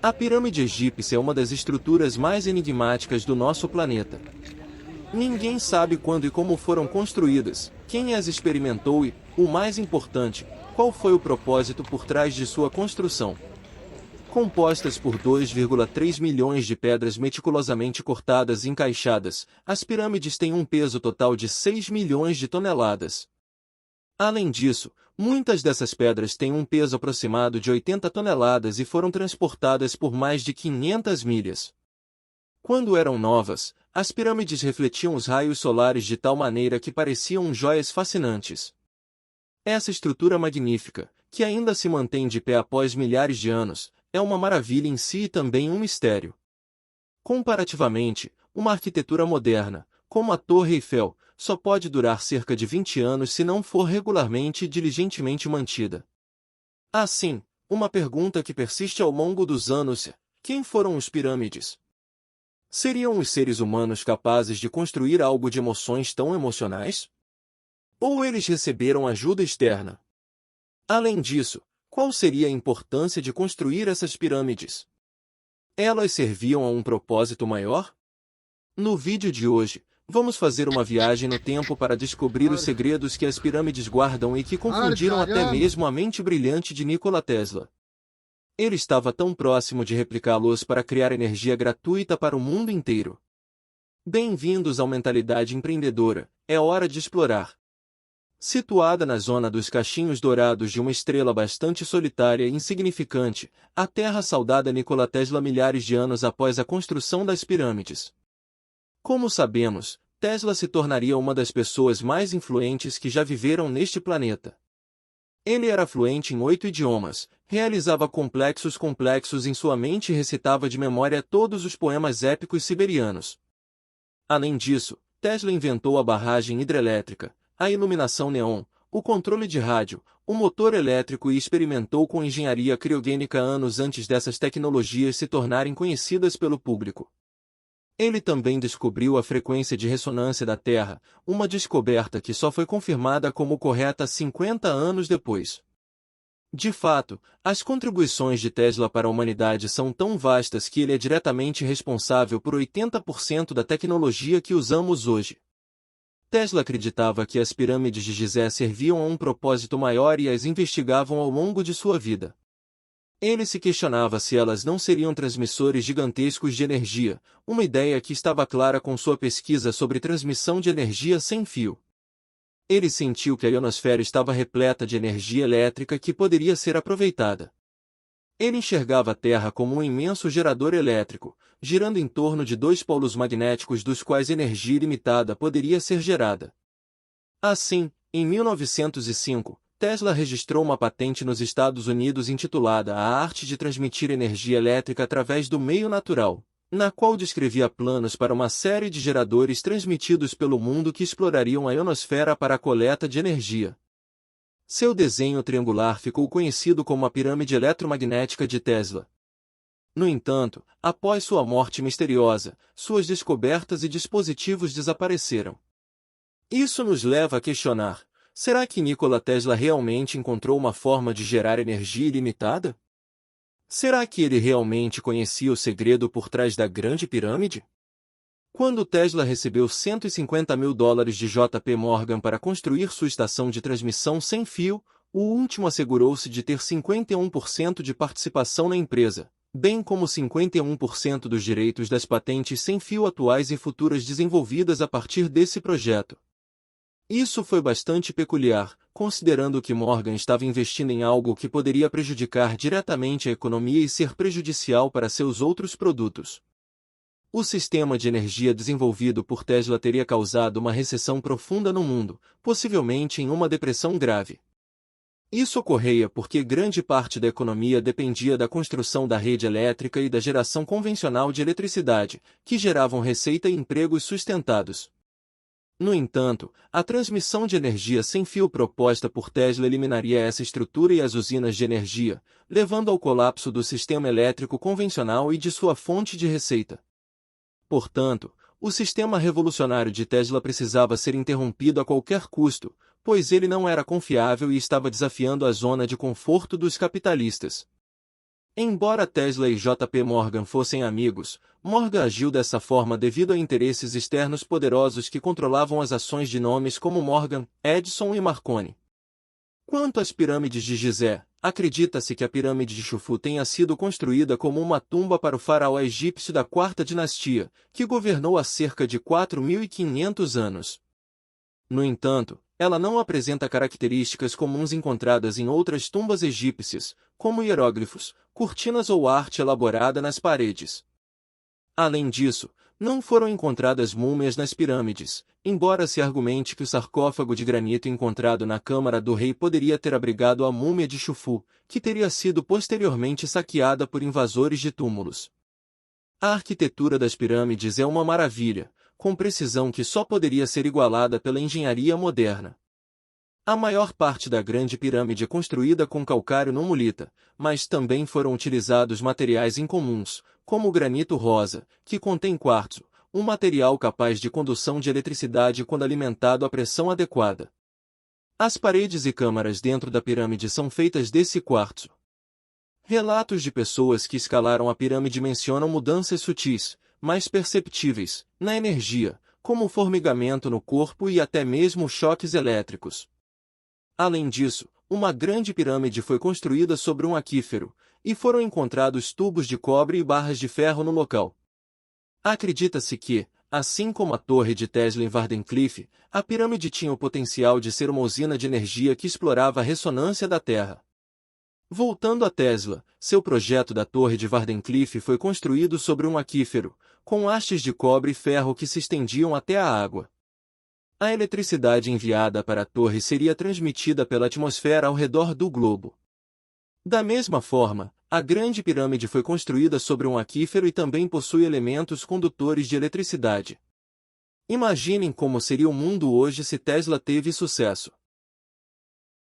A pirâmide egípcia é uma das estruturas mais enigmáticas do nosso planeta. Ninguém sabe quando e como foram construídas, quem as experimentou e, o mais importante, qual foi o propósito por trás de sua construção. Compostas por 2,3 milhões de pedras meticulosamente cortadas e encaixadas, as pirâmides têm um peso total de 6 milhões de toneladas. Além disso, muitas dessas pedras têm um peso aproximado de 80 toneladas e foram transportadas por mais de 500 milhas. Quando eram novas, as pirâmides refletiam os raios solares de tal maneira que pareciam joias fascinantes. Essa estrutura magnífica, que ainda se mantém de pé após milhares de anos, é uma maravilha em si e também um mistério. Comparativamente, uma arquitetura moderna, como a Torre Eiffel, só pode durar cerca de 20 anos se não for regularmente e diligentemente mantida. Assim, uma pergunta que persiste ao longo dos anos é: quem foram os pirâmides? Seriam os seres humanos capazes de construir algo de emoções tão emocionais? Ou eles receberam ajuda externa? Além disso, qual seria a importância de construir essas pirâmides? Elas serviam a um propósito maior? No vídeo de hoje, vamos fazer uma viagem no tempo para descobrir os segredos que as pirâmides guardam e que confundiram até mesmo a mente brilhante de Nikola Tesla. Ele estava tão próximo de replicá-los para criar energia gratuita para o mundo inteiro. Bem-vindos ao Mentalidade Empreendedora, é hora de explorar. Situada na zona dos cachinhos dourados de uma estrela bastante solitária e insignificante, a Terra saudada Nikola Tesla milhares de anos após a construção das pirâmides. Como sabemos, Tesla se tornaria uma das pessoas mais influentes que já viveram neste planeta. Ele era fluente em 8 idiomas, realizava complexos em sua mente e recitava de memória todos os poemas épicos siberianos. Além disso, Tesla inventou a barragem hidrelétrica, a iluminação neon, o controle de rádio, o motor elétrico e experimentou com engenharia criogênica anos antes dessas tecnologias se tornarem conhecidas pelo público. Ele também descobriu a frequência de ressonância da Terra, uma descoberta que só foi confirmada como correta 50 anos depois. De fato, as contribuições de Tesla para a humanidade são tão vastas que ele é diretamente responsável por 80% da tecnologia que usamos hoje. Tesla acreditava que as pirâmides de Gizé serviam a um propósito maior e as investigavam ao longo de sua vida. Ele se questionava se elas não seriam transmissores gigantescos de energia, uma ideia que estava clara com sua pesquisa sobre transmissão de energia sem fio. Ele sentiu que a ionosfera estava repleta de energia elétrica que poderia ser aproveitada. Ele enxergava a Terra como um imenso gerador elétrico, girando em torno de dois polos magnéticos dos quais energia ilimitada poderia ser gerada. Assim, em 1905, Tesla registrou uma patente nos Estados Unidos intitulada A Arte de Transmitir Energia Elétrica através do Meio Natural, na qual descrevia planos para uma série de geradores transmitidos pelo mundo que explorariam a ionosfera para a coleta de energia. Seu desenho triangular ficou conhecido como a pirâmide eletromagnética de Tesla. No entanto, após sua morte misteriosa, suas descobertas e dispositivos desapareceram. Isso nos leva a questionar: será que Nikola Tesla realmente encontrou uma forma de gerar energia ilimitada? Será que ele realmente conhecia o segredo por trás da Grande Pirâmide? Quando Tesla recebeu $150 mil de JP Morgan para construir sua estação de transmissão sem fio, o último assegurou-se de ter 51% de participação na empresa, bem como 51% dos direitos das patentes sem fio atuais e futuras desenvolvidas a partir desse projeto. Isso foi bastante peculiar, considerando que Morgan estava investindo em algo que poderia prejudicar diretamente a economia e ser prejudicial para seus outros produtos. O sistema de energia desenvolvido por Tesla teria causado uma recessão profunda no mundo, possivelmente em uma depressão grave. Isso ocorria porque grande parte da economia dependia da construção da rede elétrica e da geração convencional de eletricidade, que geravam receita e empregos sustentados. No entanto, a transmissão de energia sem fio proposta por Tesla eliminaria essa estrutura e as usinas de energia, levando ao colapso do sistema elétrico convencional e de sua fonte de receita. Portanto, o sistema revolucionário de Tesla precisava ser interrompido a qualquer custo, pois ele não era confiável e estava desafiando a zona de conforto dos capitalistas. Embora Tesla e JP Morgan fossem amigos, Morgan agiu dessa forma devido a interesses externos poderosos que controlavam as ações de nomes como Morgan, Edison e Marconi. Quanto às pirâmides de Gizé, acredita-se que a pirâmide de Chufu tenha sido construída como uma tumba para o faraó egípcio da quarta dinastia, que governou há cerca de 4.500 anos. No entanto, ela não apresenta características comuns encontradas em outras tumbas egípcias, como hieróglifos, cortinas ou arte elaborada nas paredes. Além disso, não foram encontradas múmias nas pirâmides, embora se argumente que o sarcófago de granito encontrado na câmara do rei poderia ter abrigado a múmia de Chufu, que teria sido posteriormente saqueada por invasores de túmulos. A arquitetura das pirâmides é uma maravilha, com precisão que só poderia ser igualada pela engenharia moderna. A maior parte da Grande Pirâmide é construída com calcário numulita, mas também foram utilizados materiais incomuns, como o granito rosa, que contém quartzo, um material capaz de condução de eletricidade quando alimentado à pressão adequada. As paredes e câmaras dentro da pirâmide são feitas desse quartzo. Relatos de pessoas que escalaram a pirâmide mencionam mudanças sutis, mas perceptíveis, na energia, como formigamento no corpo e até mesmo choques elétricos. Além disso, uma grande pirâmide foi construída sobre um aquífero, e foram encontrados tubos de cobre e barras de ferro no local. Acredita-se que, assim como a torre de Tesla em Wardenclyffe, a pirâmide tinha o potencial de ser uma usina de energia que explorava a ressonância da Terra. Voltando a Tesla, seu projeto da torre de Wardenclyffe foi construído sobre um aquífero, com hastes de cobre e ferro que se estendiam até a água. A eletricidade enviada para a torre seria transmitida pela atmosfera ao redor do globo. Da mesma forma, a Grande Pirâmide foi construída sobre um aquífero e também possui elementos condutores de eletricidade. Imaginem como seria o mundo hoje se Tesla teve sucesso.